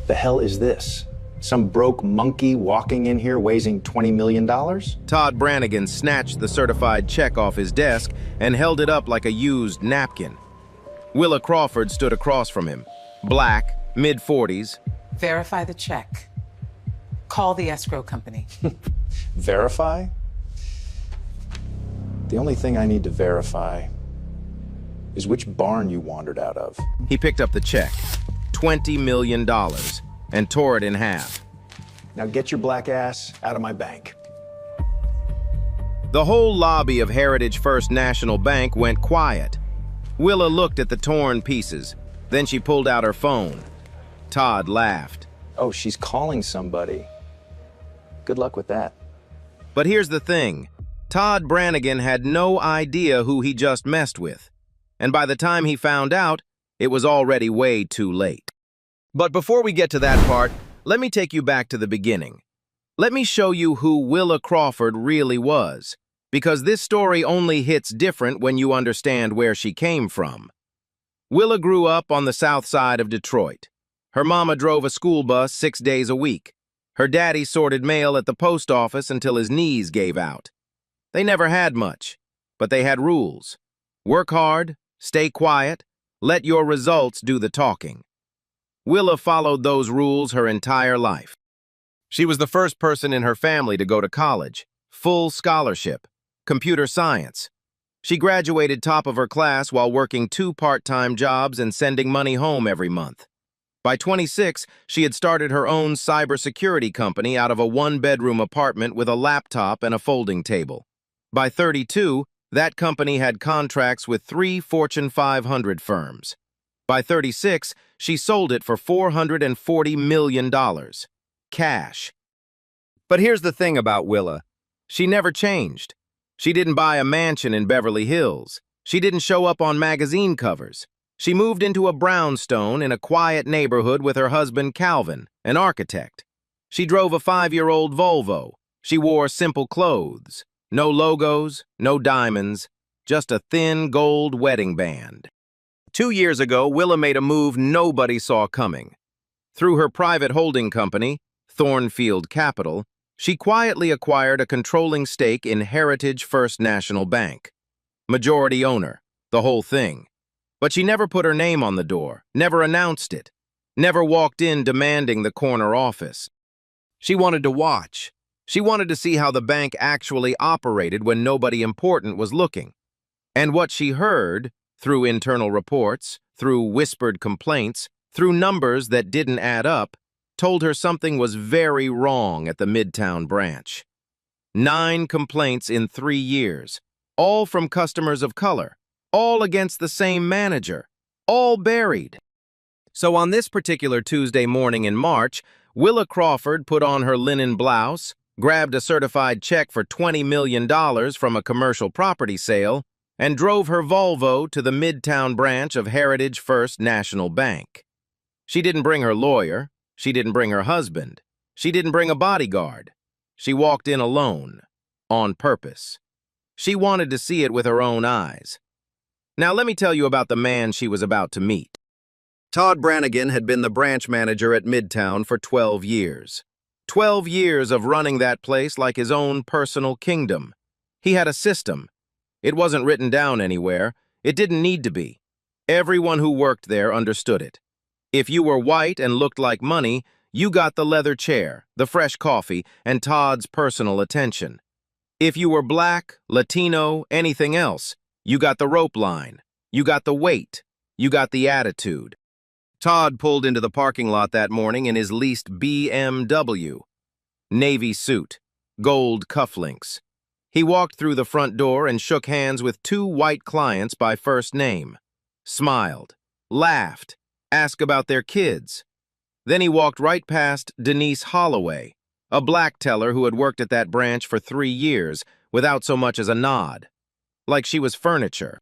The hell is this? Some broke monkey walking in here weighing $20 million? Todd Brannigan snatched the certified check off his desk and held it up like a used napkin. Willa Crawford stood across from him, black, mid-40s. Verify the check. Call the escrow company. Verify? The only thing I need to verify is which barn you wandered out of. He picked up the check, $20 million, and tore it in half. Now get your black ass out of my bank. The whole lobby of Heritage First National Bank went quiet. Willa looked at the torn pieces. Then she pulled out her phone. Todd laughed. Oh, she's calling somebody. Good luck with that. But here's the thing. Todd Brannigan had no idea who he just messed with. And by the time he found out, it was already way too late. But before we get to that part, let me take you back to the beginning. Let me show you who Willa Crawford really was, because this story only hits different when you understand where she came from. Willa grew up on the south side of Detroit. Her mama drove a school bus 6 days a week. Her daddy sorted mail at the post office until his knees gave out. They never had much, but they had rules. Work hard, stay quiet, let your results do the talking. Willa followed those rules her entire life. She was the first person in her family to go to college, full scholarship, computer science. She graduated top of her class while working 2 part-time jobs and sending money home every month. By 26, she had started her own cybersecurity company out of a 1-bedroom apartment with a laptop and a folding table. By 32, that company had contracts with 3 Fortune 500 firms. By 36, she sold it for $440 million. Cash. But here's the thing about Willa. She never changed. She didn't buy a mansion in Beverly Hills. She didn't show up on magazine covers. She moved into a brownstone in a quiet neighborhood with her husband Calvin, an architect. She drove a 5-year-old Volvo. She wore simple clothes. No logos, no diamonds, just a thin gold wedding band. 2 years ago, Willa made a move nobody saw coming. Through her private holding company, Thornfield Capital, she quietly acquired a controlling stake in Heritage First National Bank. Majority owner, the whole thing. But she never put her name on the door, never announced it, never walked in demanding the corner office. She wanted to watch. She wanted to see how the bank actually operated when nobody important was looking. And what she heard, through internal reports, through whispered complaints, through numbers that didn't add up, told her something was very wrong at the Midtown branch. 9 complaints in 3 years, all from customers of color, all against the same manager, all buried. So on this particular Tuesday morning in March, Willa Crawford put on her linen blouse, grabbed a certified check for $20 million from a commercial property sale, and drove her Volvo to the Midtown branch of Heritage First National Bank. She didn't bring her lawyer. She didn't bring her husband. She didn't bring a bodyguard. She walked in alone, on purpose. She wanted to see it with her own eyes. Now let me tell you about the man she was about to meet. Todd Brannigan had been the branch manager at Midtown for 12 years. 12 years of running that place like his own personal kingdom. He had a system. It wasn't written down anywhere. It didn't need to be. Everyone who worked there understood it. If you were white and looked like money, you got the leather chair, the fresh coffee, and Todd's personal attention. If you were black, Latino, anything else, you got the rope line, you got the weight, you got the attitude. Todd pulled into the parking lot that morning in his leased BMW. Navy suit, gold cufflinks. He walked through the front door and shook hands with 2 white clients by first name. Smiled, laughed, asked about their kids. Then he walked right past Denise Holloway, a black teller who had worked at that branch for 3 years without so much as a nod, like she was furniture.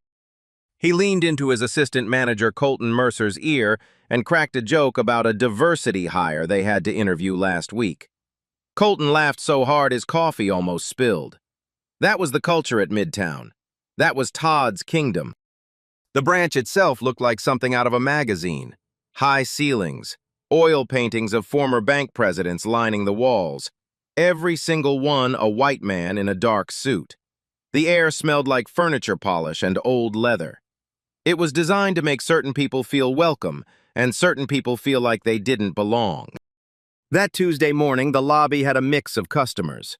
He leaned into his assistant manager Colton Mercer's ear and cracked a joke about a diversity hire they had to interview last week. Colton laughed so hard his coffee almost spilled. That was the culture at Midtown. That was Todd's kingdom. The branch itself looked like something out of a magazine. High ceilings, Oil paintings of former bank presidents lining the walls, every single one a white man in a dark suit. The air smelled like furniture polish and old leather. It was designed to make certain people feel welcome and certain people feel like they didn't belong. That Tuesday morning, the lobby had a mix of customers.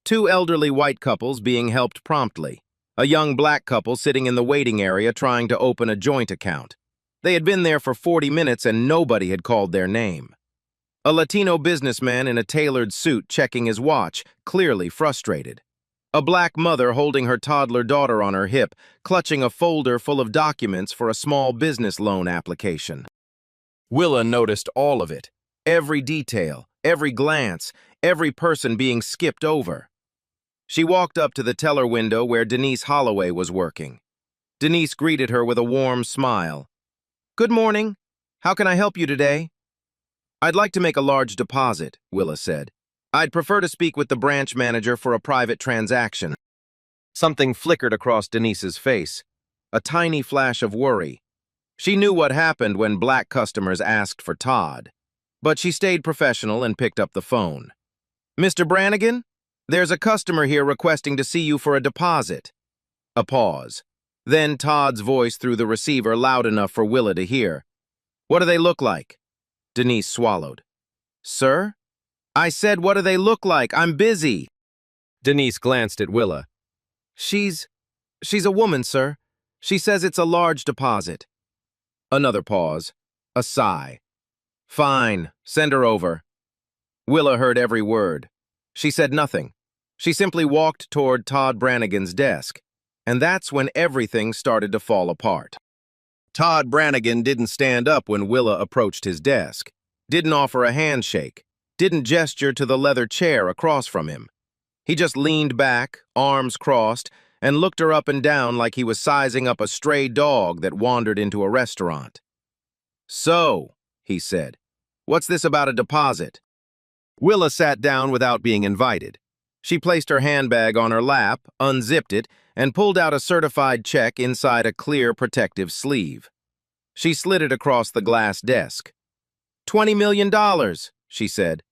Two elderly white couples being helped promptly. A young black couple sitting in the waiting area trying to open a joint account. They had been there for 40 minutes and nobody had called their name. A Latino businessman in a tailored suit checking his watch, clearly frustrated. A black mother holding her toddler daughter on her hip, clutching a folder full of documents for a small business loan application. Willa noticed all of it. Every detail, every glance, every person being skipped over. She walked up to the teller window where Denise Holloway was working. Denise greeted her with a warm smile. "Good morning. How can I help you today?" "I'd like to make a large deposit," Willa said. "I'd prefer to speak with the branch manager for a private transaction." Something flickered across Denise's face, a tiny flash of worry. She knew what happened when black customers asked for Todd. But she stayed professional and picked up the phone. "Mr. Brannigan? There's a customer here requesting to see you for a deposit." A pause. Then Todd's voice through the receiver loud enough for Willa to hear. "What do they look like?" Denise swallowed. "Sir? I said, what do they look like? I'm busy." Denise glanced at Willa. She's a woman, sir. She says it's a large deposit." Another pause. A sigh. "Fine, send her over." Willa heard every word. She said nothing. She simply walked toward Todd Brannigan's desk. And that's when everything started to fall apart. Todd Brannigan didn't stand up when Willa approached his desk, didn't offer a handshake, didn't gesture to the leather chair across from him. He just leaned back, arms crossed, and looked her up and down like he was sizing up a stray dog that wandered into a restaurant. "So," he said, "what's this about a deposit?" Willa sat down without being invited. She placed her handbag on her lap, unzipped it, and pulled out a certified check inside a clear protective sleeve. She slid it across the glass desk. $20 million, she said.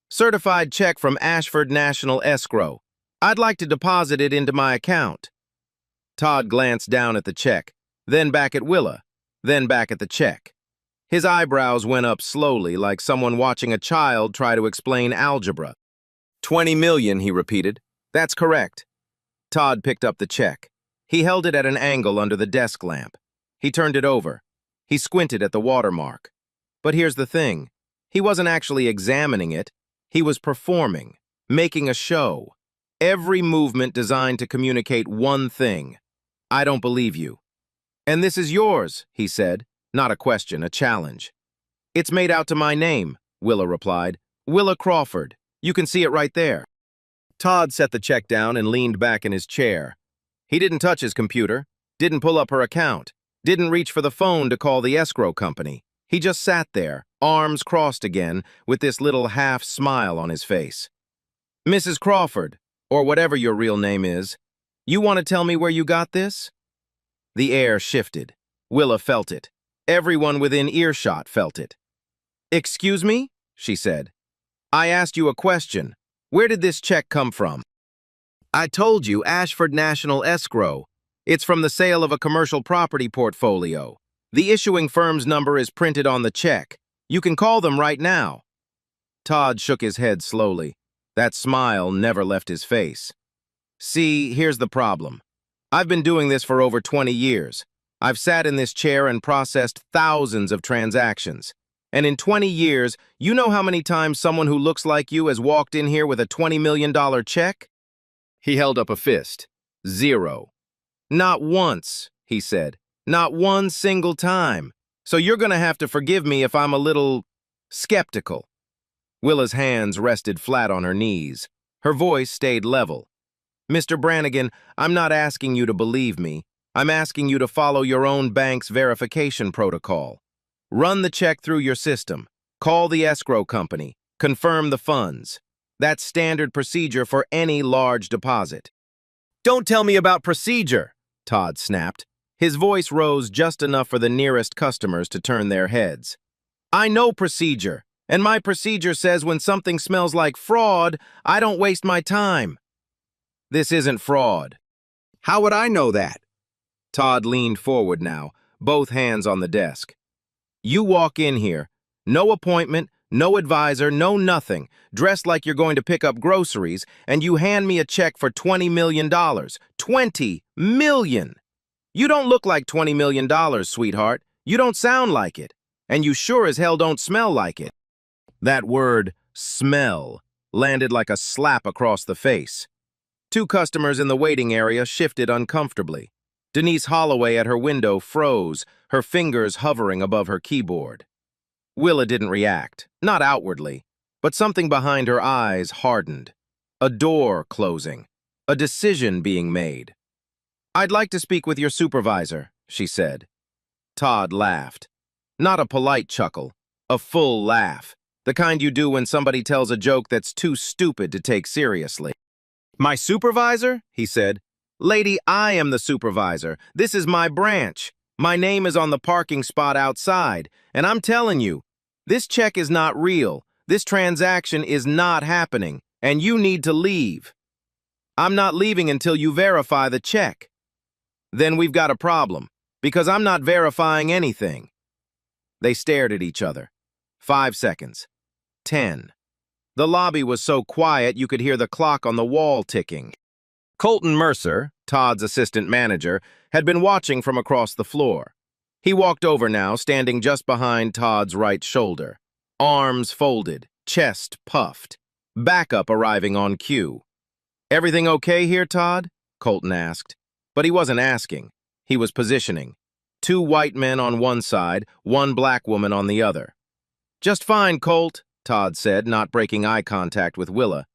"Certified check from Ashford National Escrow. I'd like to deposit it into my account." Todd glanced down at the check, then back at Willa, then back at the check. His eyebrows went up slowly, like someone watching a child try to explain algebra. "20 million, he repeated. "That's correct." Todd picked up the check. He held it at an angle under the desk lamp. He turned it over. He squinted at the watermark. But here's the thing. He wasn't actually examining it. He was performing, making a show. Every movement designed to communicate one thing. "I don't believe you." "And this is yours," he said. Not a question, a challenge. "It's made out to my name," Willa replied. "Willa Crawford. You can see it right there." Todd set the check down and leaned back in his chair. He didn't touch his computer, didn't pull up her account, didn't reach for the phone to call the escrow company. He just sat there, arms crossed again, with this little half smile on his face. "Mrs. Crawford, or whatever your real name is, you want to tell me where you got this?" The air shifted. Willa felt it. Everyone within earshot felt it. "Excuse me?" she said. "I asked you a question. Where did this check come from?" "I told you, Ashford National Escrow. It's from the sale of a commercial property portfolio. The issuing firm's number is printed on the check. You can call them right now." Todd shook his head slowly. That smile never left his face. "See, here's the problem. I've been doing this for over 20 years. I've sat in this chair and processed thousands of transactions. And in 20 years, you know how many times someone who looks like you has walked in here with a $20 million check?" He held up a fist. "0. "Not once," he said. "Not one single time. So you're going to have to forgive me if I'm a little skeptical." Willa's hands rested flat on her knees. Her voice stayed level. "Mr. Brannigan, I'm not asking you to believe me. I'm asking you to follow your own bank's verification protocol. Run the check through your system. Call the escrow company. Confirm the funds. That's standard procedure for any large deposit." "Don't tell me about procedure," Todd snapped. His voice rose just enough for the nearest customers to turn their heads. "I know procedure. And my procedure says when something smells like fraud, I don't waste my time. This isn't fraud. How would I know that? Todd leaned forward now, both hands on the desk. You walk in here, no appointment, no advisor, no nothing, dressed like you're going to pick up groceries, and you hand me a check for $20 million. $20 million! You don't look like $20 million, sweetheart. You don't sound like it. And you sure as hell don't smell like it. That word, smell, landed like a slap across the face. Two customers in the waiting area shifted uncomfortably. Denise Holloway at her window froze, her fingers hovering above her keyboard. Willa didn't react, not outwardly, but something behind her eyes hardened. A door closing, a decision being made. I'd like to speak with your supervisor, she said. Todd laughed. Not a polite chuckle, a full laugh, the kind you do when somebody tells a joke that's too stupid to take seriously. My supervisor? He said. Lady, I am the supervisor. This is my branch. My name is on the parking spot outside, and I'm telling you, this check is not real. This transaction is not happening, and you need to leave. I'm not leaving until you verify the check. Then we've got a problem, because I'm not verifying anything. They stared at each other. 5 seconds. 10. The lobby was so quiet you could hear the clock on the wall ticking. Colton Mercer, Todd's assistant manager, had been watching from across the floor. He walked over now, standing just behind Todd's right shoulder. Arms folded, chest puffed. Backup arriving on cue. Everything okay here, Todd? Colton asked. But he wasn't asking. He was positioning. 2 white men on one side, 1 black woman on the other. Just fine, Colt, Todd said, not breaking eye contact with Willa.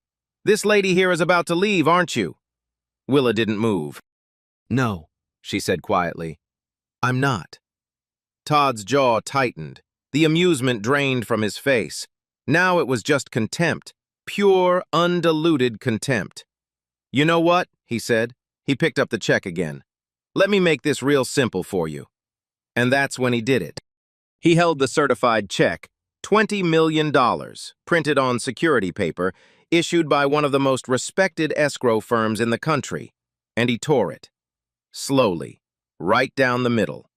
This lady here is about to leave, aren't you? Willa didn't move. No, she said quietly. I'm not. Todd's jaw tightened. The amusement drained from his face. Now it was just contempt. Pure, undiluted contempt. You know what? He said. He picked up the check again. Let me make this real simple for you. And that's when he did it. He held the certified check, $20 million, printed on security paper, issued by one of the most respected escrow firms in the country, and he tore it. Slowly, right down the middle.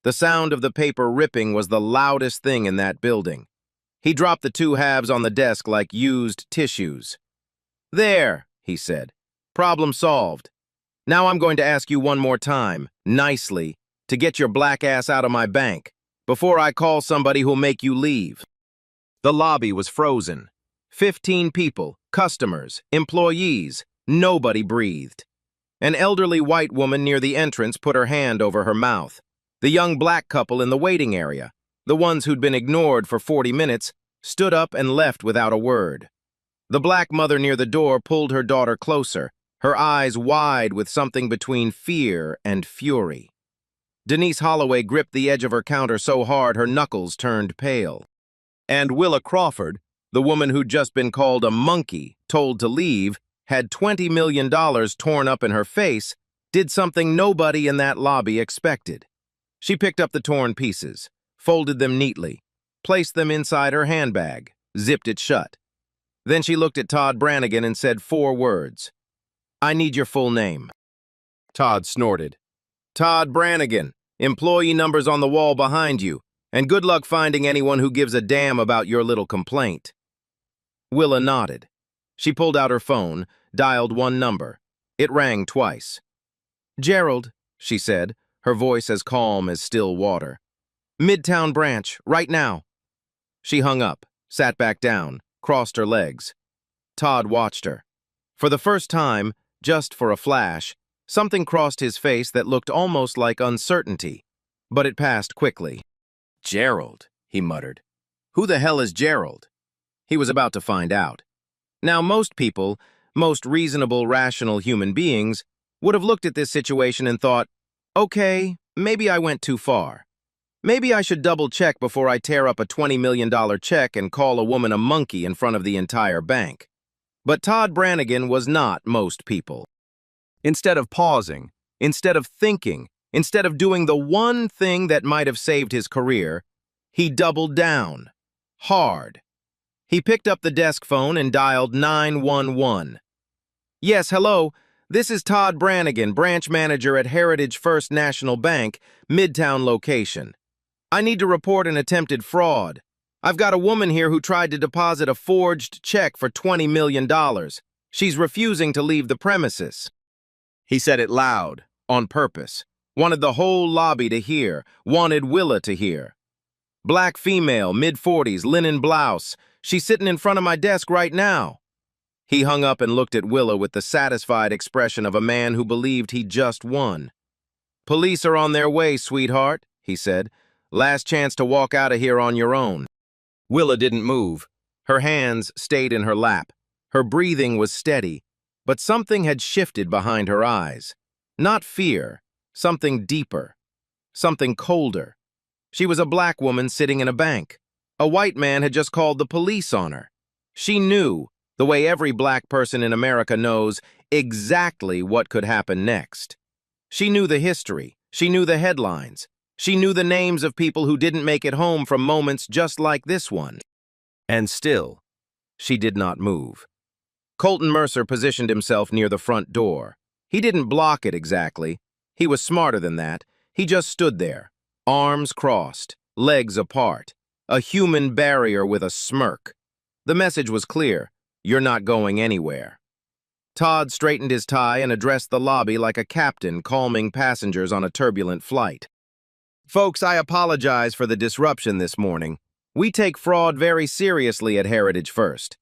The sound of the paper ripping was the loudest thing in that building. He dropped the 2 halves on the desk like used tissues. There, he said. Problem solved. Now I'm going to ask you one more time, nicely, to get your black ass out of my bank, before I call somebody who'll make you leave. The lobby was frozen. 15 people, customers, employees, nobody breathed. An elderly white woman near the entrance put her hand over her mouth. The young black couple in the waiting area, the ones who'd been ignored for 40 minutes, stood up and left without a word. The black mother near the door pulled her daughter closer, her eyes wide with something between fear and fury. Denise Holloway gripped the edge of her counter so hard her knuckles turned pale. And Willa Crawford, the woman who'd just been called a monkey, told to leave, had $20 million torn up in her face, did something nobody in that lobby expected. She picked up the torn pieces, folded them neatly, placed them inside her handbag, zipped it shut. Then she looked at Todd Brannigan and said 4 words. I need your full name. Todd snorted. Todd Brannigan, employee numbers on the wall behind you, and good luck finding anyone who gives a damn about your little complaint. Willa nodded. She pulled out her phone, dialed 1 number. It rang twice. Gerald, she said, her voice as calm as still water. Midtown branch, right now. She hung up, sat back down, crossed her legs. Todd watched her. For the first time, just for a flash, something crossed his face that looked almost like uncertainty, but it passed quickly. Gerald, he muttered. Who the hell is Gerald? He was about to find out. Now, most people, most reasonable, rational human beings, would have looked at this situation and thought, okay, maybe I went too far. Maybe I should double-check before I tear up a $20 million check and call a woman a monkey in front of the entire bank. But Todd Brannigan was not most people. Instead of pausing, instead of thinking, instead of doing the one thing that might have saved his career, he doubled down. hard. He picked up the desk phone and dialed 911. Yes, hello. This is Todd Brannigan, branch manager at Heritage First National Bank, Midtown location. I need to report an attempted fraud. I've got a woman here who tried to deposit a forged check for $20 million. She's refusing to leave the premises. He said it loud, on purpose. Wanted the whole lobby to hear, wanted Willa to hear. Black female, mid-40s, linen blouse. She's sitting in front of my desk right now. He hung up and looked at Willa with the satisfied expression of a man who believed he just won. Police are on their way, sweetheart, he said. Last chance to walk out of here on your own. Willa didn't move. Her hands stayed in her lap. Her breathing was steady, but something had shifted behind her eyes. Not fear, something deeper, something colder. She was a black woman sitting in a bank. A white man had just called the police on her. She knew, the way every black person in America knows, exactly what could happen next. She knew the history. She knew the headlines. She knew the names of people who didn't make it home from moments just like this one. And still, she did not move. Colton Mercer positioned himself near the front door. He didn't block it exactly. He was smarter than that. He just stood there, arms crossed, legs apart, a human barrier with a smirk. The message was clear. You're not going anywhere. Todd straightened his tie and addressed the lobby like a captain calming passengers on a turbulent flight. Folks, I apologize for the disruption this morning. We take fraud very seriously at Heritage First.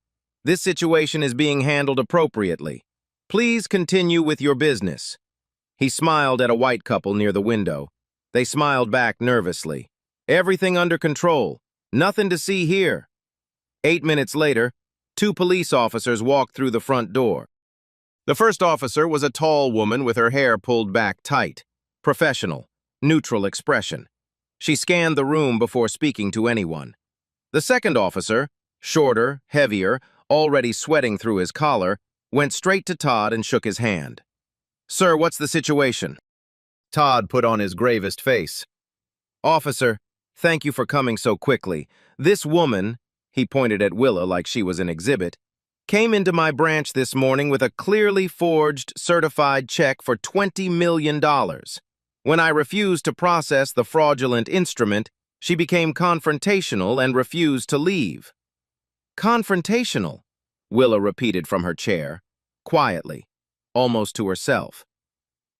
This situation is being handled appropriately. Please continue with your business. He smiled at a white couple near the window. They smiled back nervously. Everything under control. Nothing to see here. 8 minutes later, 2 police officers walked through the front door. The first officer was a tall woman with her hair pulled back tight. Professional, neutral expression. She scanned the room before speaking to anyone. The second officer, shorter, heavier, already sweating through his collar, went straight to Todd and shook his hand. Sir, what's the situation? Todd put on his gravest face. Officer, thank you for coming so quickly. This woman, he pointed at Willa like she was an exhibit, came into my branch this morning with a clearly forged, certified check for $20 million. When I refused to process the fraudulent instrument, she became confrontational and refused to leave. Confrontational, Willa repeated from her chair, quietly, almost to herself.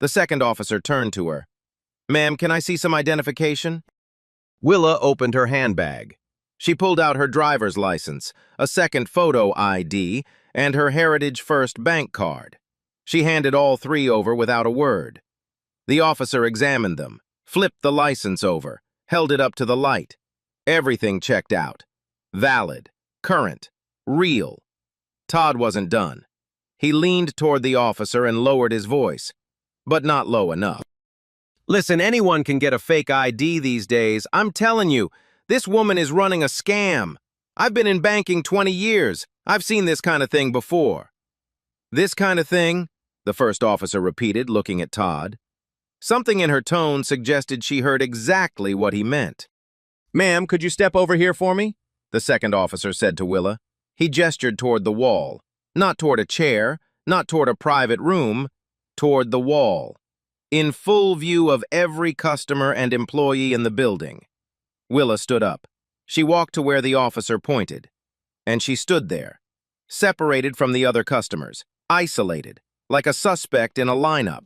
The second officer turned to her. Ma'am, can I see some identification? Willa opened her handbag. She pulled out her driver's license, a second photo ID, and her Heritage First bank card. She handed all 3 over without a word. The officer examined them, flipped the license over, held it up to the light. Everything checked out. Valid, current, real. Todd wasn't done. He leaned toward the officer and lowered his voice, but not low enough. Listen, anyone can get a fake ID these days. I'm telling you, this woman is running a scam. I've been in banking 20 years. I've seen this kind of thing before. This kind of thing? The first officer repeated, looking at Todd. Something in her tone suggested she heard exactly what he meant. Ma'am, could you step over here for me? The second officer said to Willa. He gestured toward the wall, not toward a chair, not toward a private room, toward the wall, in full view of every customer and employee in the building. Willa stood up. She walked to where the officer pointed, and she stood there, separated from the other customers, isolated, like a suspect in a lineup.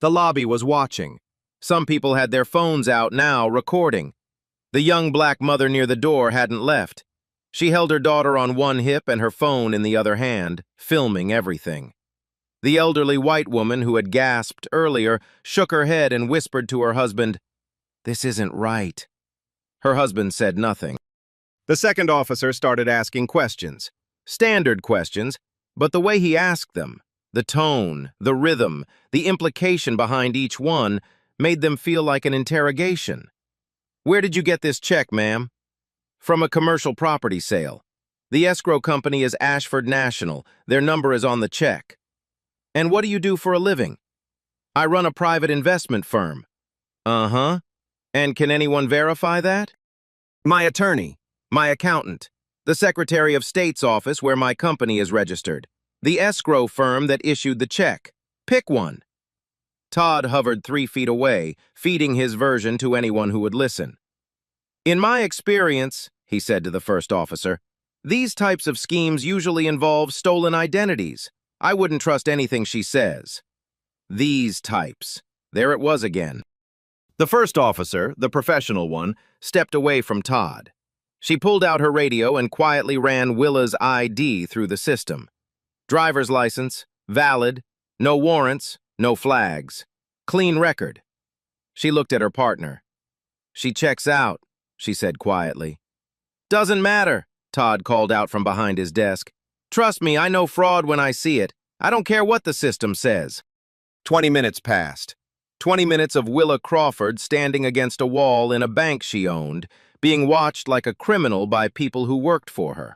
The lobby was watching. Some people had their phones out now, recording. The young black mother near the door hadn't left. She held her daughter on one hip and her phone in the other hand, filming everything. The elderly white woman who had gasped earlier shook her head and whispered to her husband, "This isn't right." Her husband said nothing. The second officer started asking questions. Standard questions, but the way he asked them, the tone, the rhythm, the implication behind each one made them feel like an interrogation. Where did you get this check, ma'am? From a commercial property sale. The escrow company is Ashford National. Their number is on the check. And what do you do for a living? I run a private investment firm. Uh-huh. And can anyone verify that? My attorney. My accountant, the Secretary of State's office where my company is registered, the escrow firm that issued the check. Pick one. Todd hovered 3 feet away, feeding his version to anyone who would listen. In my experience, he said to the first officer, these types of schemes usually involve stolen identities. I wouldn't trust anything she says. These types. There it was again. The first officer, the professional one, stepped away from Todd. She pulled out her radio and quietly ran Willa's ID through the system. Driver's license, valid, no warrants, no flags. Clean record. She looked at her partner. She checks out, she said quietly. Doesn't matter, Todd called out from behind his desk. Trust me, I know fraud when I see it. I don't care what the system says. 20 minutes passed. 20 minutes of Willa Crawford standing against a wall in a bank she owned, being watched like a criminal by people who worked for her.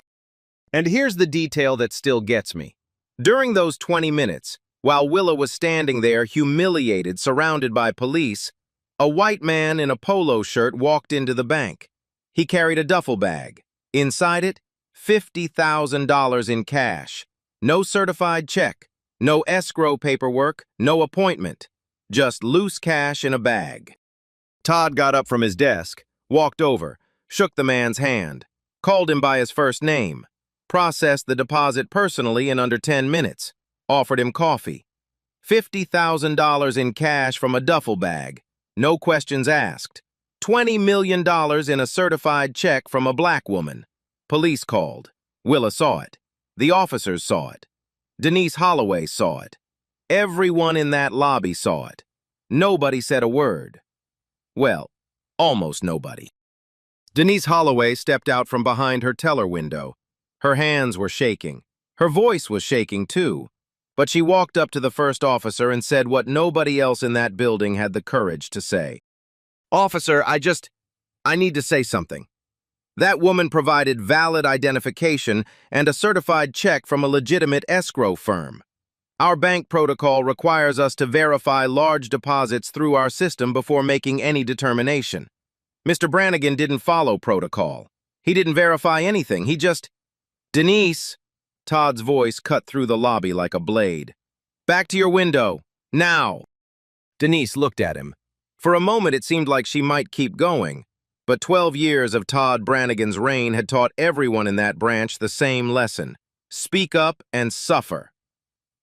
And here's the detail that still gets me. During those 20 minutes, while Willa was standing there humiliated, surrounded by police, a white man in a polo shirt walked into the bank. He carried a duffel bag. Inside it, $50,000 in cash. No certified check, no escrow paperwork, no appointment. Just loose cash in a bag. Todd got up from his desk, walked over, shook the man's hand, called him by his first name, processed the deposit personally in under 10 minutes, offered him coffee. $50,000 in cash from a duffel bag, no questions asked. $20 million in a certified check from a black woman. Police called. Willa saw it. The officers saw it. Denise Holloway saw it. Everyone in that lobby saw it. Nobody said a word. Well, almost nobody. Denise Holloway stepped out from behind her teller window. Her hands were shaking. Her voice was shaking too. But she walked up to the first officer and said what nobody else in that building had the courage to say. Officer, I need to say something. That woman provided valid identification and a certified check from a legitimate escrow firm. Our bank protocol requires us to verify large deposits through our system before making any determination. Mr. Brannigan didn't follow protocol. He didn't verify anything. He just... Denise, Todd's voice cut through the lobby like a blade. Back to your window. Now. Denise looked at him. For a moment it seemed like she might keep going, but 12 years of Todd Brannigan's reign had taught everyone in that branch the same lesson. Speak up and suffer.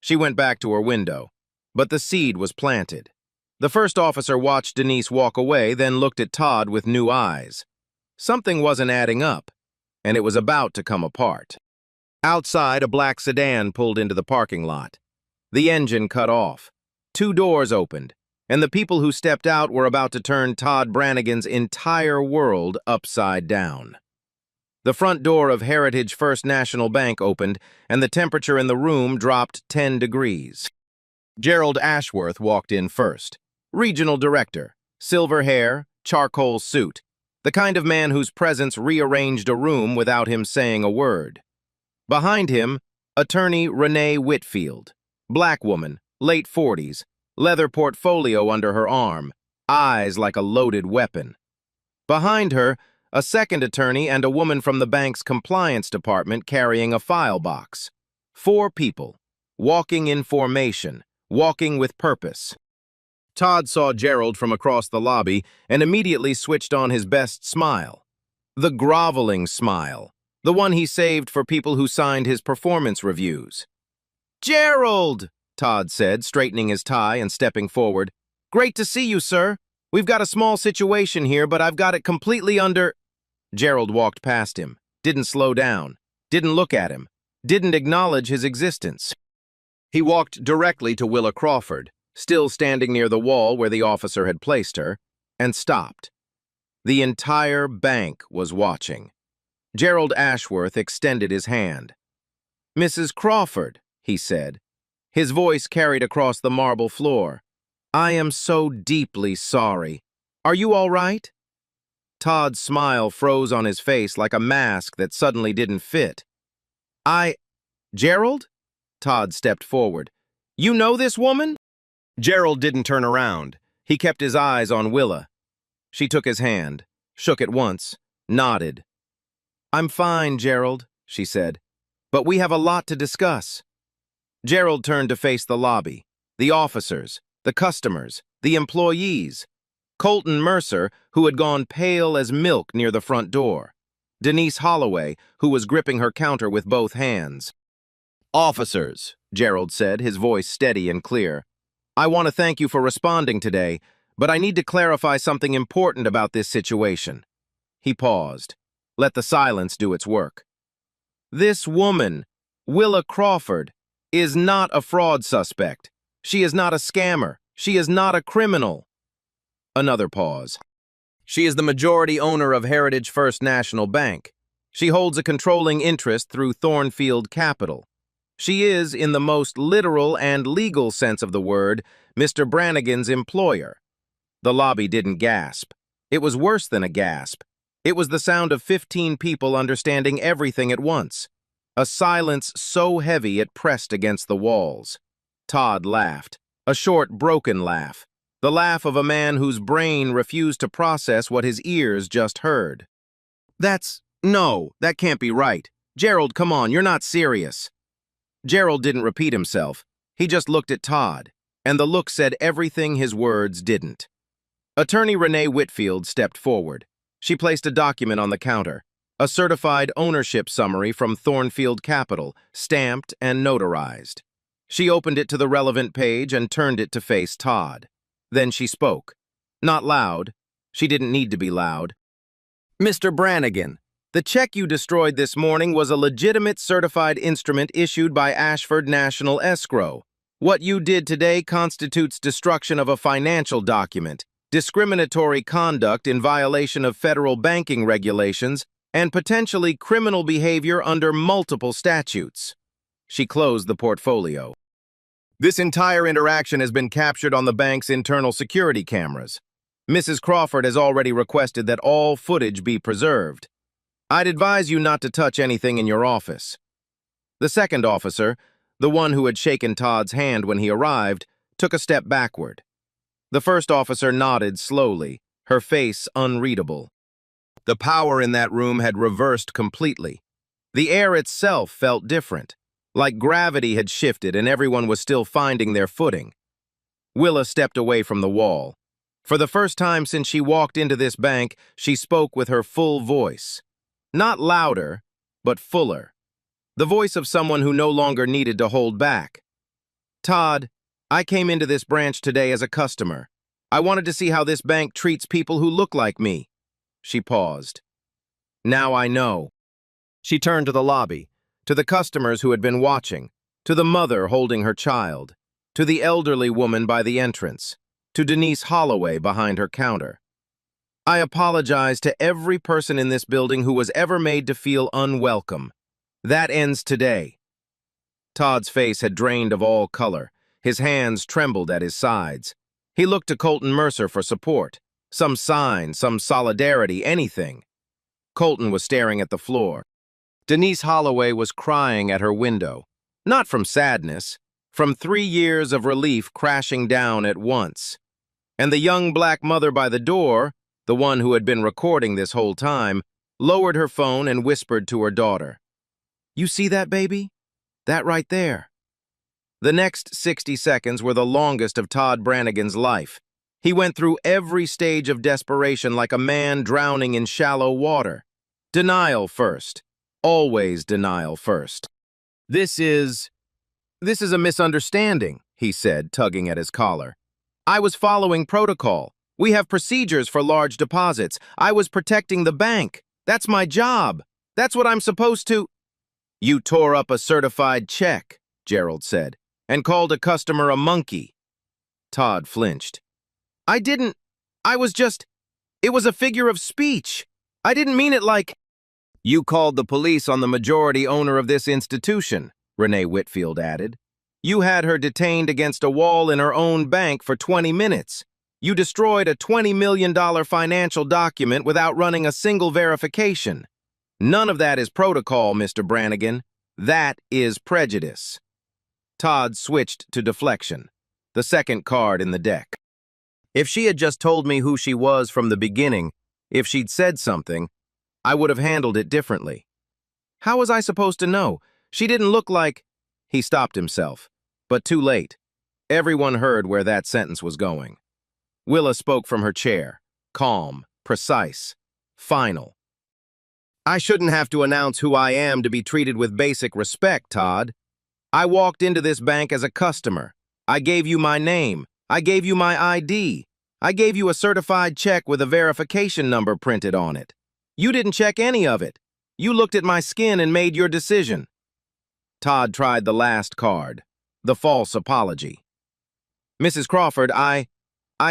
She went back to her window, but the seed was planted. The first officer watched Denise walk away, then looked at Todd with new eyes. Something wasn't adding up, and it was about to come apart. Outside, a black sedan pulled into the parking lot. The engine cut off. 2 doors opened, and the people who stepped out were about to turn Todd Brannigan's entire world upside down. The front door of Heritage First National Bank opened, and the temperature in the room dropped 10 degrees. Gerald Ashworth walked in first. Regional director, silver hair, charcoal suit, the kind of man whose presence rearranged a room without him saying a word. Behind him, attorney Renee Whitfield, black woman, late 40s, leather portfolio under her arm, eyes like a loaded weapon. Behind her, a second attorney and a woman from the bank's compliance department carrying a file box. 4 people, walking in formation, walking with purpose. Todd saw Gerald from across the lobby and immediately switched on his best smile. The groveling smile, the one he saved for people who signed his performance reviews. Gerald! Todd said, straightening his tie and stepping forward. Great to see you, sir. We've got a small situation here, but I've got it completely under... Gerald walked past him, didn't slow down, didn't look at him, didn't acknowledge his existence. He walked directly to Willa Crawford, still standing near the wall where the officer had placed her, and stopped. The entire bank was watching. Gerald Ashworth extended his hand. Mrs. Crawford, he said. His voice carried across the marble floor. I am so deeply sorry. Are you all right? Todd's smile froze on his face like a mask that suddenly didn't fit. Gerald? Todd stepped forward. You know this woman? Gerald didn't turn around. He kept his eyes on Willa. She took his hand, shook it once, nodded. "I'm fine, Gerald," she said, "but we have a lot to discuss." Gerald turned to face the lobby, the officers, the customers, the employees, Colton Mercer, who had gone pale as milk near the front door, Denise Holloway, who was gripping her counter with both hands. "Officers," Gerald said, his voice steady and clear, "I want to thank you for responding today, but I need to clarify something important about this situation." He paused. Let the silence do its work. "This woman, Willa Crawford, is not a fraud suspect. She is not a scammer. She is not a criminal." Another pause. "She is the majority owner of Heritage First National Bank. She holds a controlling interest through Thornfield Capital. She is, in the most literal and legal sense of the word, Mr. Brannigan's employer." The lobby didn't gasp. It was worse than a gasp. It was the sound of 15 people understanding everything at once. A silence so heavy it pressed against the walls. Todd laughed, a short, broken laugh, the laugh of a man whose brain refused to process what his ears just heard. No, that can't be right. Gerald, come on, you're not serious." Gerald didn't repeat himself. He just looked at Todd, and the look said everything his words didn't. Attorney Renee Whitfield stepped forward. She placed a document on the counter, a certified ownership summary from Thornfield Capital, stamped and notarized. She opened it to the relevant page and turned it to face Todd. Then she spoke. Not loud. She didn't need to be loud. "Mr. Brannigan, the check you destroyed this morning was a legitimate certified instrument issued by Ashford National Escrow. What you did today constitutes destruction of a financial document, discriminatory conduct in violation of federal banking regulations, and potentially criminal behavior under multiple statutes." She closed the portfolio. "This entire interaction has been captured on the bank's internal security cameras. Mrs. Crawford has already requested that all footage be preserved. I'd advise you not to touch anything in your office." The second officer, the one who had shaken Todd's hand when he arrived, took a step backward. The first officer nodded slowly, her face unreadable. The power in that room had reversed completely. The air itself felt different, like gravity had shifted and everyone was still finding their footing. Willa stepped away from the wall. For the first time since she walked into this bank, she spoke with her full voice. Not louder, but fuller. The voice of someone who no longer needed to hold back. "Todd, I came into this branch today as a customer. I wanted to see how this bank treats people who look like me." She paused. "Now I know." She turned to the lobby, to the customers who had been watching, to the mother holding her child, to the elderly woman by the entrance, to Denise Holloway behind her counter. "I apologize to every person in this building who was ever made to feel unwelcome. That ends today." Todd's face had drained of all color. His hands trembled at his sides. He looked to Colton Mercer for support. Some sign, some solidarity, anything. Colton was staring at the floor. Denise Holloway was crying at her window. Not from sadness, from 3 years of relief crashing down at once. And the young black mother by the door, the one who had been recording this whole time, lowered her phone and whispered to her daughter, "You see that, baby? That right there." The next 60 seconds were the longest of Todd Brannigan's life. He went through every stage of desperation like a man drowning in shallow water. Denial first. Always denial first. This is a misunderstanding," he said, tugging at his collar. "I was following protocol. We have procedures for large deposits. I was protecting the bank. That's my job. That's what I'm supposed to—" "You tore up a certified check," Gerald said, "and called a customer a monkey." Todd flinched. "I didn't. It was a figure of speech. I didn't mean it like—" "You called the police on the majority owner of this institution," Renee Whitfield added. "You had her detained against a wall in her own bank for 20 minutes. You destroyed a $20 million financial document without running a single verification. None of that is protocol, Mr. Brannigan. That is prejudice." Todd switched to deflection, the second card in the deck. If she had just told me who she was from the beginning, if she'd said something, I would have handled it differently. How was I supposed to know? She didn't look like... He stopped himself, but too late. Everyone heard where that sentence was going. Willa spoke from her chair, calm, precise, final. I shouldn't have to announce who I am to be treated with basic respect, Todd. I walked into this bank as a customer. I gave you my name. I gave you my ID. I gave you a certified check with a verification number printed on it. You didn't check any of it. You looked at my skin and made your decision. Todd tried the last card, the false apology. Mrs. Crawford, I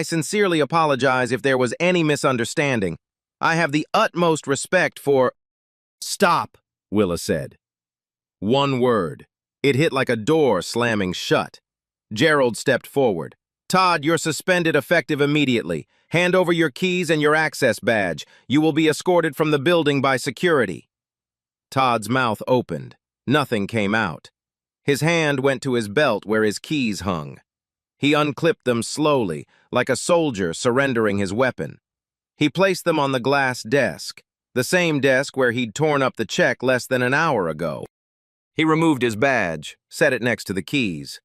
sincerely apologize if there was any misunderstanding. I have the utmost respect for... Stop, Willa said. One word. It hit like a door slamming shut. Gerald stepped forward. Todd, you're suspended effective immediately. Hand over your keys and your access badge. You will be escorted from the building by security. Todd's mouth opened. Nothing came out. His hand went to his belt where his keys hung. He unclipped them slowly, like a soldier surrendering his weapon. He placed them on the glass desk, the same desk where he'd torn up the check less than an hour ago. He removed his badge, set it next to the keys.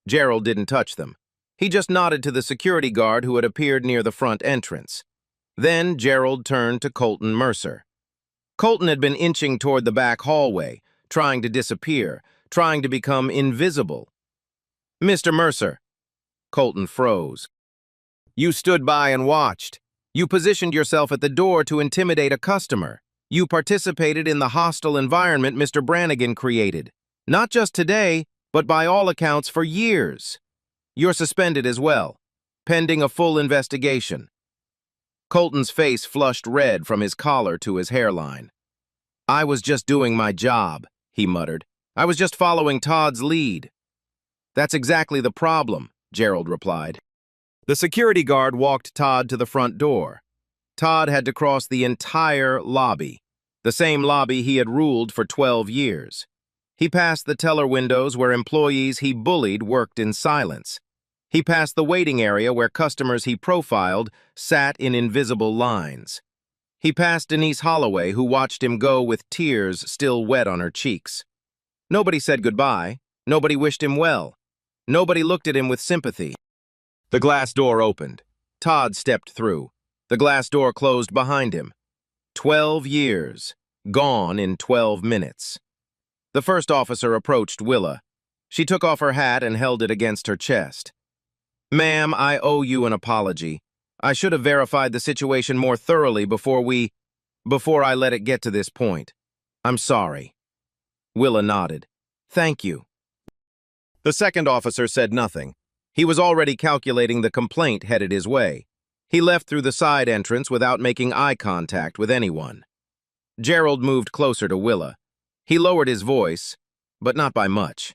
Gerald didn't touch them. He just nodded to the security guard who had appeared near the front entrance. Then Gerald turned to Colton Mercer. Colton had been inching toward the back hallway, trying to disappear, trying to become invisible. Mr. Mercer. Colton froze. You stood by and watched. You positioned yourself at the door to intimidate a customer. You participated in the hostile environment Mr. Brannigan created. Not just today, but by all accounts for years. You're suspended as well, pending a full investigation. Colton's face flushed red from his collar to his hairline. I was just doing my job, he muttered. I was just following Todd's lead. That's exactly the problem, Gerald replied. The security guard walked Todd to the front door. Todd had to cross the entire lobby, the same lobby he had ruled for 12 years. He passed the teller windows where employees he bullied worked in silence. He passed the waiting area where customers he profiled sat in invisible lines. He passed Denise Holloway, who watched him go with tears still wet on her cheeks. Nobody said goodbye. Nobody wished him well. Nobody looked at him with sympathy. The glass door opened. Todd stepped through. The glass door closed behind him. 12 years, gone in 12 minutes. The first officer approached Willa. She took off her hat and held it against her chest. Ma'am, I owe you an apology. I should have verified the situation more thoroughly before I let it get to this point. I'm sorry. Willa nodded. Thank you. The second officer said nothing. He was already calculating the complaint headed his way. He left through the side entrance without making eye contact with anyone. Gerald moved closer to Willa. He lowered his voice, but not by much.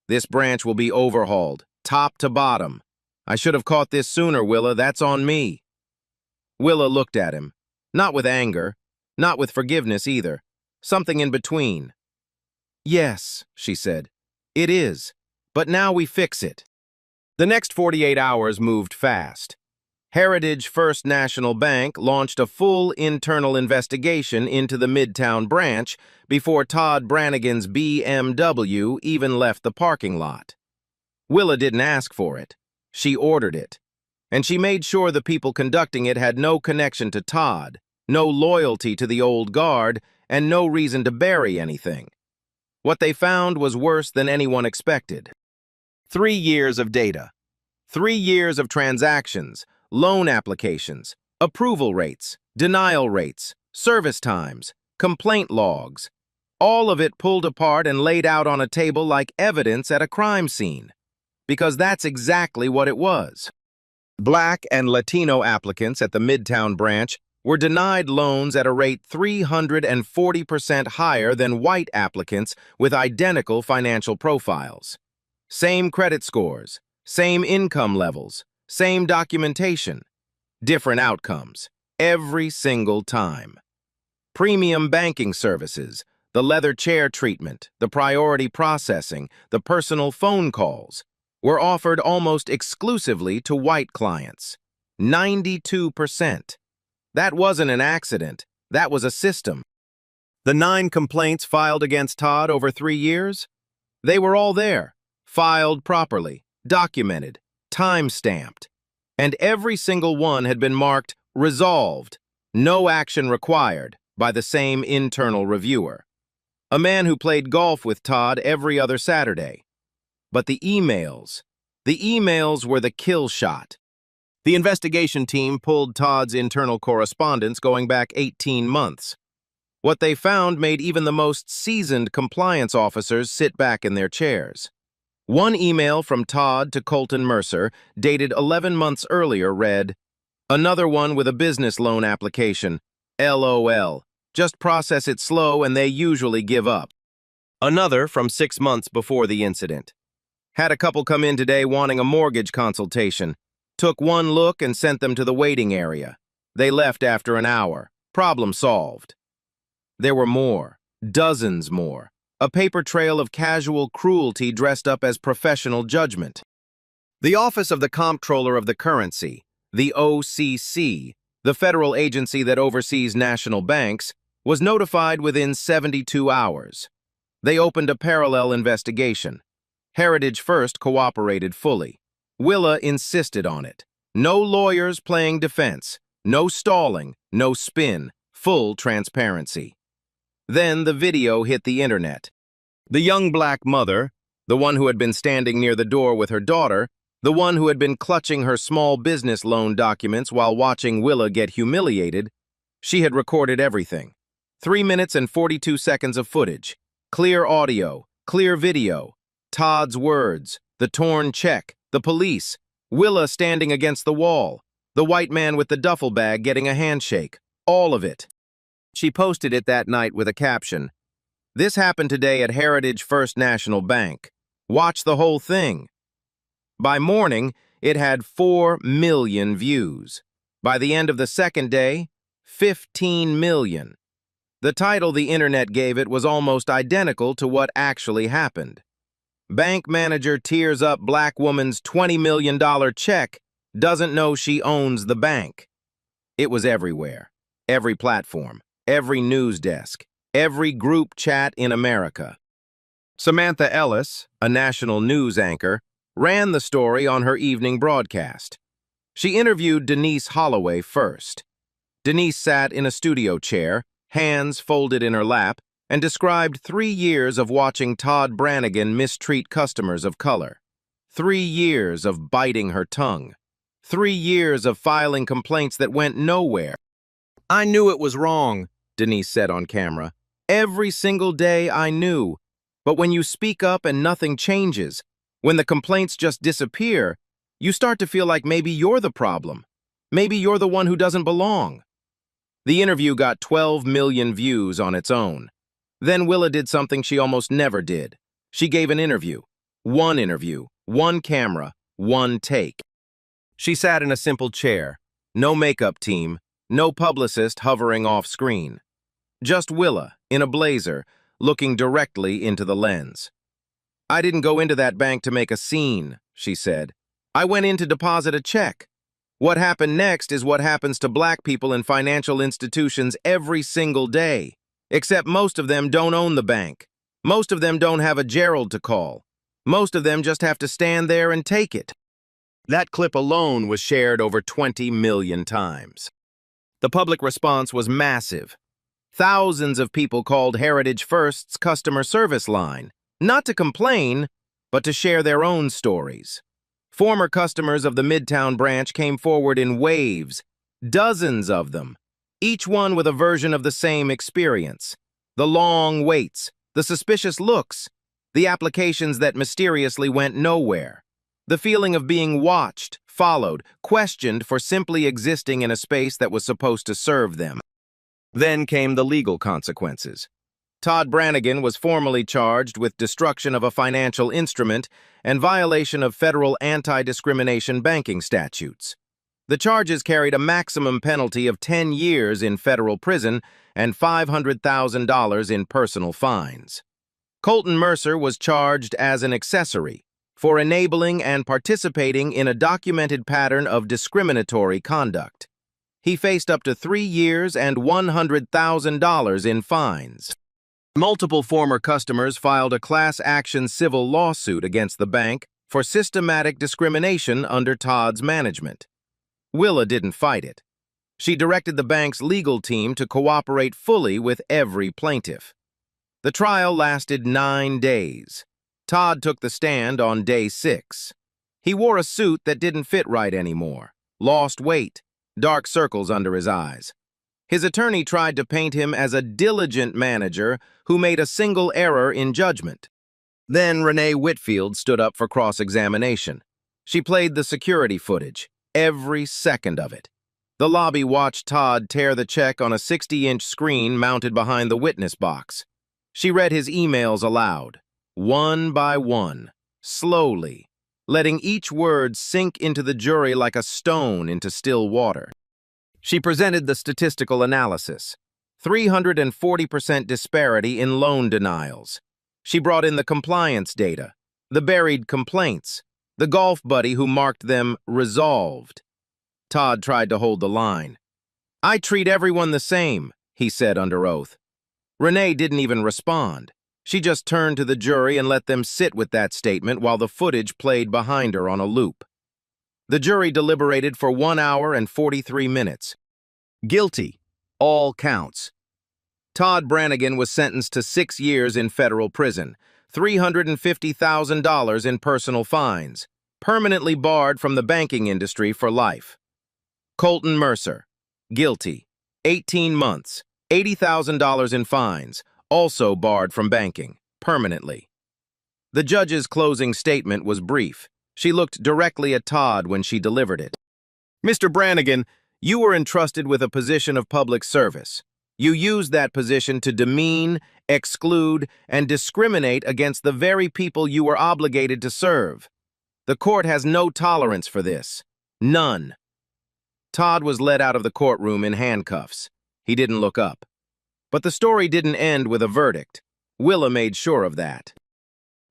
This branch will be overhauled, top to bottom. I should have caught this sooner, Willa. That's on me. Willa looked at him, not with anger, not with forgiveness either, something in between. Yes, she said, it is, but now we fix it. The next 48 hours moved fast. Heritage First National Bank launched a full internal investigation into the Midtown branch before Todd Brannigan's BMW even left the parking lot. Willa didn't ask for it. She ordered it. And she made sure the people conducting it had no connection to Todd, no loyalty to the old guard, and no reason to bury anything. What they found was worse than anyone expected. 3 years of data. 3 years of transactions, loan applications, approval rates, denial rates, service times, complaint logs. All of it pulled apart and laid out on a table like evidence at a crime scene. Because that's exactly what it was. Black and Latino applicants at the Midtown branch were denied loans at a rate 340% higher than white applicants with identical financial profiles. Same credit scores, same income levels, same documentation, different outcomes, every single time. Premium banking services, the leather chair treatment, the priority processing, the personal phone calls, were offered almost exclusively to white clients. 92%. That wasn't an accident. That was a system. The 9 complaints filed against Todd over 3 years? They were all there, filed properly, documented, time-stamped. And every single one had been marked resolved, no action required, by the same internal reviewer. A man who played golf with Todd every other Saturday. But the emails were the kill shot. The investigation team pulled Todd's internal correspondence going back 18 months. What they found made even the most seasoned compliance officers sit back in their chairs. One email from Todd to Colton Mercer, dated 11 months earlier, read, "Another one with a business loan application. LOL. Just process it slow and they usually give up." Another from 6 months before the incident. "Had a couple come in today wanting a mortgage consultation. Took one look and sent them to the waiting area. They left after an hour. Problem solved." There were more, dozens more. A paper trail of casual cruelty dressed up as professional judgment. The Office of the Comptroller of the Currency, the OCC, the federal agency that oversees national banks, was notified within 72 hours. They opened a parallel investigation. Heritage First cooperated fully. Willa insisted on it. No lawyers playing defense, no stalling, no spin, full transparency. Then the video hit the internet. The young black mother, the one who had been standing near the door with her daughter, the one who had been clutching her small business loan documents while watching Willa get humiliated, she had recorded everything. 3 minutes and 42 seconds of footage. Clear audio, clear video. Todd's words, the torn check, the police, Willa standing against the wall, the white man with the duffel bag getting a handshake, all of it. She posted it that night with a caption, "This happened today at Heritage First National Bank. Watch the whole thing." By morning, it had 4 million views. By the end of the second day, 15 million. The title the internet gave it was almost identical to what actually happened. Bank manager tears up black woman's $20 million check, doesn't know she owns the bank. It was everywhere. Every platform, every news desk, every group chat in America. Samantha Ellis, a national news anchor, ran the story on her evening broadcast. She interviewed Denise Holloway first. Denise sat in a studio chair, hands folded in her lap, and described 3 years of watching Todd Brannigan mistreat customers of color. 3 years of biting her tongue. 3 years of filing complaints that went nowhere. "I knew it was wrong," Denise said on camera. "Every single day I knew. But when you speak up and nothing changes, when the complaints just disappear, you start to feel like maybe you're the problem. Maybe you're the one who doesn't belong." The interview got 12 million views on its own. Then Willa did something she almost never did. She gave an interview. One camera, one take. She sat in a simple chair. No makeup team, no publicist hovering off screen. Just Willa, in a blazer, looking directly into the lens. "I didn't go into that bank to make a scene," she said. "I went in to deposit a check. What happened next is what happens to black people in financial institutions every single day. Except most of them don't own the bank. Most of them don't have a Gerald to call. Most of them just have to stand there and take it." That clip alone was shared over 20 million times. The public response was massive. Thousands of people called Heritage First's customer service line, not to complain, but to share their own stories. Former customers of the Midtown branch came forward in waves, dozens of them, each one with a version of the same experience. The long waits, the suspicious looks, the applications that mysteriously went nowhere. The feeling of being watched, followed, questioned for simply existing in a space that was supposed to serve them. Then came the legal consequences. Todd Brannigan was formally charged with destruction of a financial instrument and violation of federal anti-discrimination banking statutes. The charges carried a maximum penalty of 10 years in federal prison and $500,000 in personal fines. Colton Mercer was charged as an accessory for enabling and participating in a documented pattern of discriminatory conduct. He faced up to 3 years and $100,000 in fines. Multiple former customers filed a class action civil lawsuit against the bank for systematic discrimination under Todd's management. Willa didn't fight it. She directed the bank's legal team to cooperate fully with every plaintiff. The trial lasted 9 days. Todd took the stand on day 6. He wore a suit that didn't fit right anymore, lost weight, dark circles under his eyes. His attorney tried to paint him as a diligent manager who made a single error in judgment. Then Renee Whitfield stood up for cross-examination. She played the security footage, every second of it. The lobby watched Todd tear the check on a 60-inch screen mounted behind the witness box. She read his emails aloud, one by one, slowly, letting each word sink into the jury like a stone into still water. She presented the statistical analysis, 340% disparity in loan denials. She brought in the compliance data, the buried complaints, the golf buddy who marked them resolved. Todd tried to hold the line. "I treat everyone the same," he said under oath. Renee didn't even respond. She just turned to the jury and let them sit with that statement while the footage played behind her on a loop. The jury deliberated for 1 hour and 43 minutes. Guilty. All counts. Todd Brannigan was sentenced to 6 years in federal prison, $350,000 in personal fines, permanently barred from the banking industry for life. Colton Mercer. Guilty. 18 months, $80,000 in fines, also barred from banking, permanently. The judge's closing statement was brief. She looked directly at Todd when she delivered it. "Mr. Brannigan, you were entrusted with a position of public service. You used that position to demean, exclude, and discriminate against the very people you were obligated to serve. The court has no tolerance for this. None." Todd was led out of the courtroom in handcuffs. He didn't look up. But the story didn't end with a verdict. Willa made sure of that.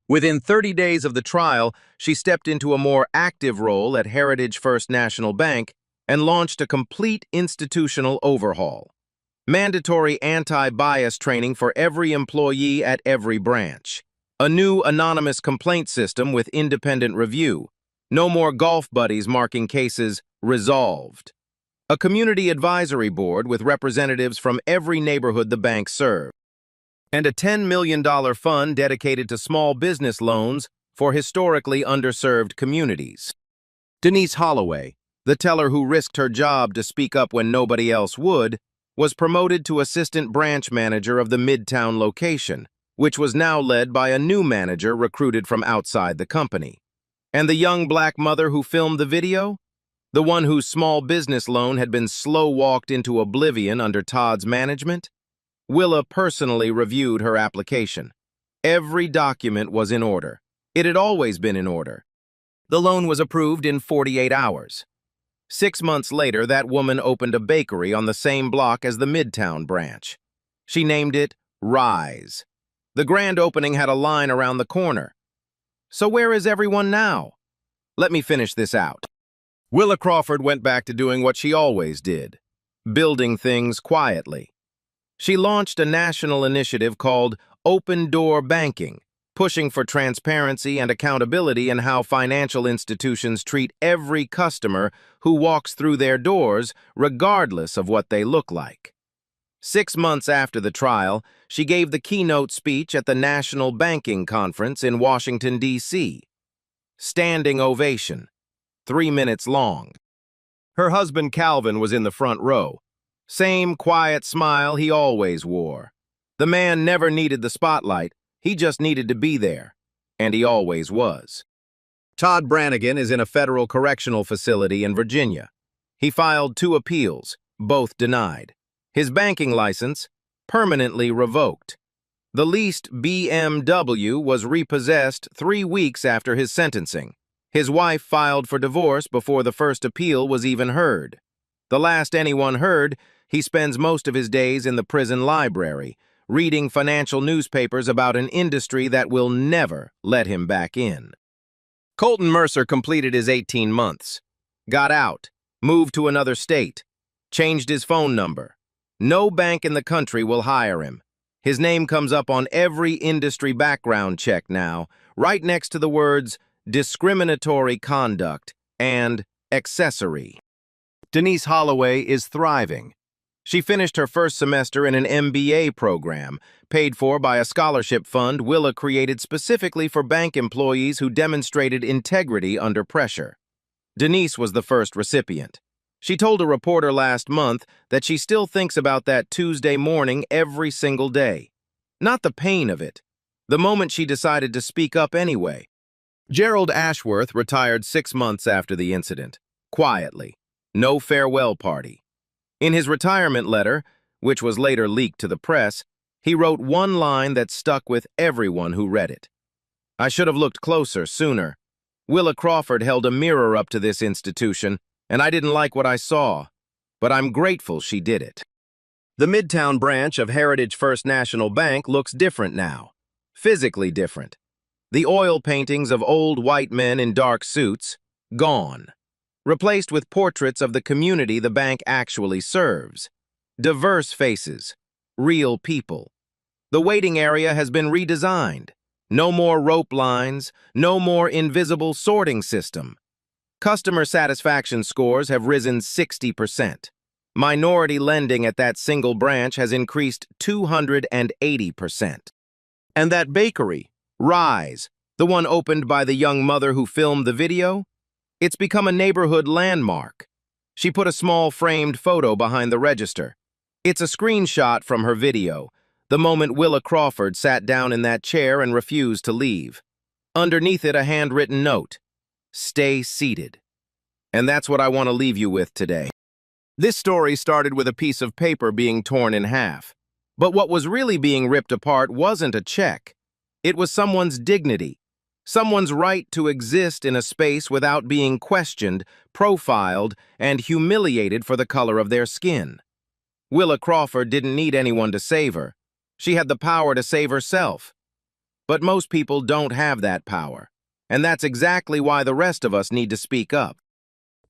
Within 30 days of the trial, she stepped into a more active role at Heritage First National Bank and launched a complete institutional overhaul. Mandatory anti-bias training for every employee at every branch. A new anonymous complaint system with independent review. No more golf buddies marking cases resolved. A community advisory board with representatives from every neighborhood the bank served. And a $10 million fund dedicated to small business loans for historically underserved communities. Denise Holloway, the teller who risked her job to speak up when nobody else would, was promoted to assistant branch manager of the Midtown location, which was now led by a new manager recruited from outside the company. And the young black mother who filmed the video? The one whose small business loan had been slow-walked into oblivion under Todd's management? Willa personally reviewed her application. Every document was in order. It had always been in order. The loan was approved in 48 hours. 6 months later, that woman opened a bakery on the same block as the Midtown branch. She named it Rise. The grand opening had a line around the corner. So where is everyone now? Let me finish this out. Willa Crawford went back to doing what she always did, building things quietly. She launched a national initiative called Open Door Banking, pushing for transparency and accountability in how financial institutions treat every customer who walks through their doors, regardless of what they look like. 6 months after the trial, she gave the keynote speech at the National Banking Conference in Washington, D.C. Standing ovation, 3 minutes long. Her husband Calvin was in the front row. Same quiet smile he always wore. The man never needed the spotlight, he just needed to be there. And he always was. Todd Brannigan is in a federal correctional facility in Virginia. He filed 2 appeals, both denied. His banking license, permanently revoked. The leased BMW was repossessed 3 weeks after his sentencing. His wife filed for divorce before the first appeal was even heard. The last anyone heard, he spends most of his days in the prison library, reading financial newspapers about an industry that will never let him back in. Colton Mercer completed his 18 months, got out, moved to another state. Changed his phone number. No bank in the country will hire him. His name comes up on every industry background check now, right next to the words discriminatory conduct and accessory. Denise Holloway is thriving. She finished her first semester in an MBA program, paid for by a scholarship fund Willa created specifically for bank employees who demonstrated integrity under pressure. Denise was the first recipient. She told a reporter last month that she still thinks about that Tuesday morning every single day. Not the pain of it, the moment she decided to speak up anyway. Gerald Ashworth retired 6 months after the incident, quietly. No farewell party. In his retirement letter, which was later leaked to the press, he wrote one line that stuck with everyone who read it. "I should have looked closer sooner. Willa Crawford held a mirror up to this institution, and I didn't like what I saw, but I'm grateful she did it." The Midtown branch of Heritage First National Bank looks different now, physically different. The oil paintings of old white men in dark suits, gone, replaced with portraits of the community the bank actually serves. Diverse faces, real people. The waiting area has been redesigned. No more rope lines, no more invisible sorting system. Customer satisfaction scores have risen 60%. Minority lending at that single branch has increased 280%. And that bakery, Rise, the one opened by the young mother who filmed the video, it's become a neighborhood landmark. She put a small framed photo behind the register. It's a screenshot from her video, the moment Willa Crawford sat down in that chair and refused to leave. Underneath it, a handwritten note, "Stay seated." And that's what I want to leave you with today. This story started with a piece of paper being torn in half. But what was really being ripped apart wasn't a check. It was someone's dignity, someone's right to exist in a space without being questioned, profiled, and humiliated for the color of their skin. Willa Crawford didn't need anyone to save her. She had the power to save herself. But most people don't have that power, and that's exactly why the rest of us need to speak up.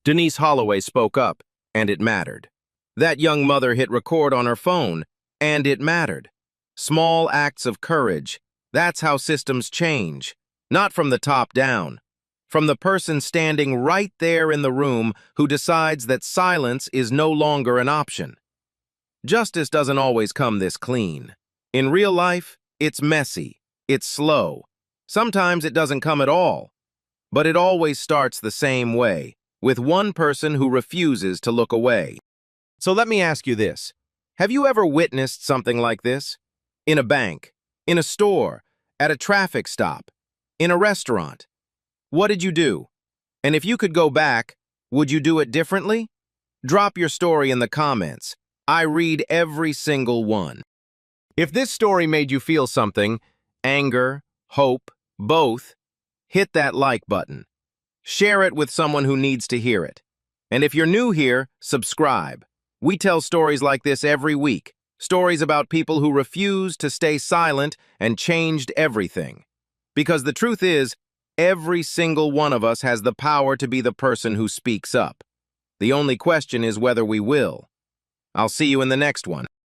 Denise Holloway spoke up, and it mattered. That young mother hit record on her phone, and it mattered. Small acts of courage. That's how systems change. Not from the top down. From the person standing right there in the room who decides that silence is no longer an option. Justice doesn't always come this clean. In real life, it's messy. It's slow. Sometimes it doesn't come at all. But it always starts the same way, with one person who refuses to look away. So let me ask you this. Have you ever witnessed something like this? In a bank, in a store, at a traffic stop, in a restaurant? What did you do? And if you could go back, would you do it differently? Drop your story in the comments. I read every single one. If this story made you feel something, anger, hope, both, hit that like button. Share it with someone who needs to hear it. And if you're new here, subscribe. We tell stories like this every week. Stories about people who refused to stay silent and changed everything. Because the truth is, every single one of us has the power to be the person who speaks up. The only question is whether we will. I'll see you in the next one.